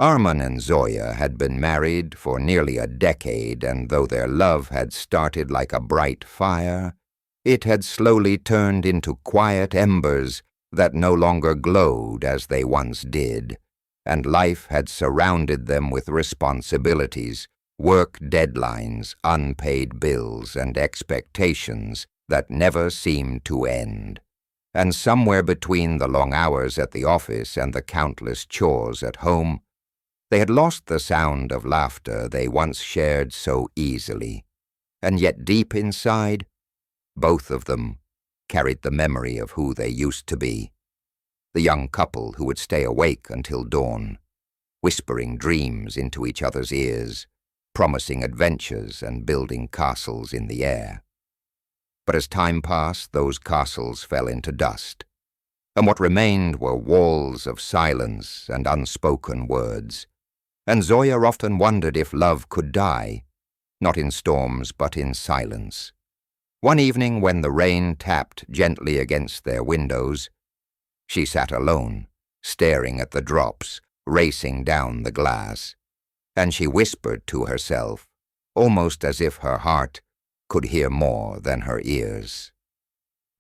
Arman and Zoya had been married for nearly a decade, and though their love had started like a bright fire, it had slowly turned into quiet embers that no longer glowed as they once did, and life had surrounded them with responsibilities, work deadlines, unpaid bills, and expectations that never seemed to end. And somewhere between the long hours at the office and the countless chores at home, they had lost the sound of laughter they once shared so easily, and yet deep inside, both of them carried the memory of who they used to be, the young couple who would stay awake until dawn, whispering dreams into each other's ears, promising adventures and building castles in the air. But as time passed, those castles fell into dust, and what remained were walls of silence and unspoken words. And Zoya often wondered if love could die, not in storms but in silence. One evening when the rain tapped gently against their windows, she sat alone, staring at the drops racing down the glass, and she whispered to herself, almost as if her heart could hear more than her ears.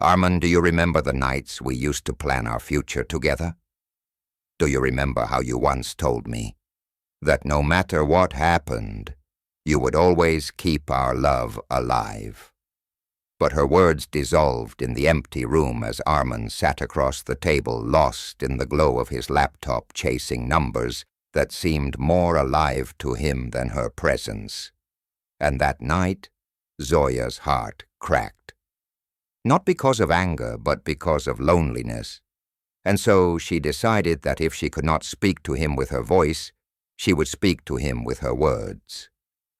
"Arman, do you remember the nights we used to plan our future together? Do you remember how you once told me that no matter what happened, you would always keep our love alive?" But her words dissolved in the empty room as Arman sat across the table, lost in the glow of his laptop, chasing numbers that seemed more alive to him than her presence. And that night, Zoya's heart cracked. Not because of anger, but because of loneliness. And so she decided that if she could not speak to him with her voice, she would speak to him with her words.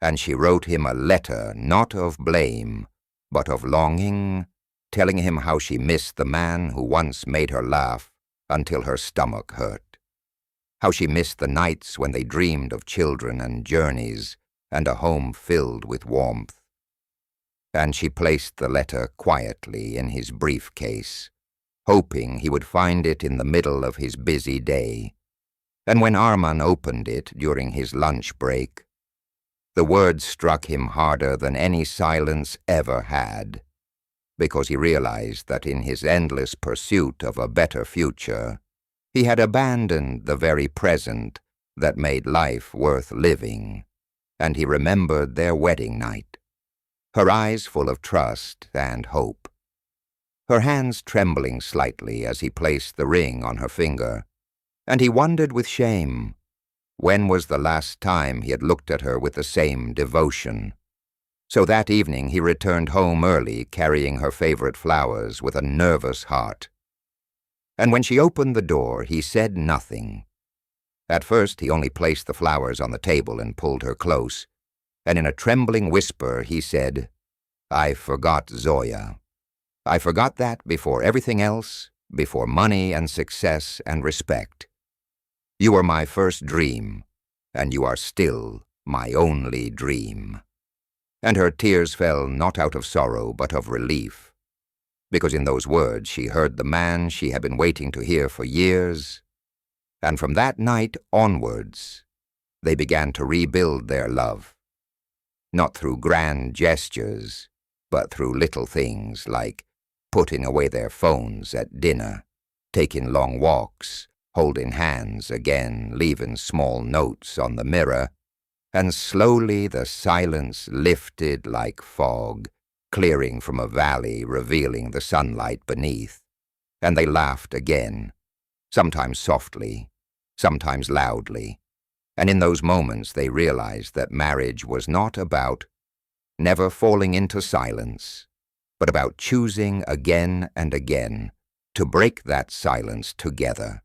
And she wrote him a letter, not of blame, but of longing, telling him how she missed the man who once made her laugh until her stomach hurt, how she missed the nights when they dreamed of children and journeys and a home filled with warmth. And she placed the letter quietly in his briefcase, hoping he would find it in the middle of his busy day. And when Arman opened it during his lunch break, the words struck him harder than any silence ever had, because he realized that in his endless pursuit of a better future, he had abandoned the very present that made life worth living. And he remembered their wedding night, her eyes full of trust and hope, her hands trembling slightly as he placed the ring on her finger, and he wondered with shame, when was the last time he had looked at her with the same devotion? So that evening he returned home early, carrying her favorite flowers with a nervous heart. And when she opened the door, he said nothing. At first he only placed the flowers on the table and pulled her close, and in a trembling whisper he said, "I forgot Zoya. I forgot that before everything else, before money and success and respect. You were my first dream, and you are still my only dream." And her tears fell not out of sorrow but of relief, because in those words she heard the man she had been waiting to hear for years. And from that night onwards, they began to rebuild their love, not through grand gestures, but through little things like putting away their phones at dinner, taking long walks, holding hands again, leaving small notes on the mirror, and slowly the silence lifted like fog, clearing from a valley, revealing the sunlight beneath. And they laughed again, sometimes softly, sometimes loudly, and in those moments they realized that marriage was not about never falling into silence, but about choosing again and again to break that silence together.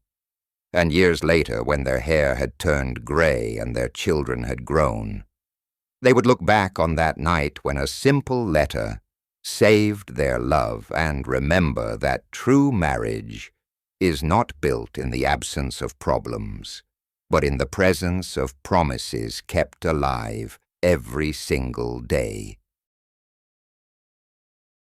And years later, when their hair had turned gray and their children had grown, they would look back on that night when a simple letter saved their love and remember that true marriage is not built in the absence of problems, but in the presence of promises kept alive every single day.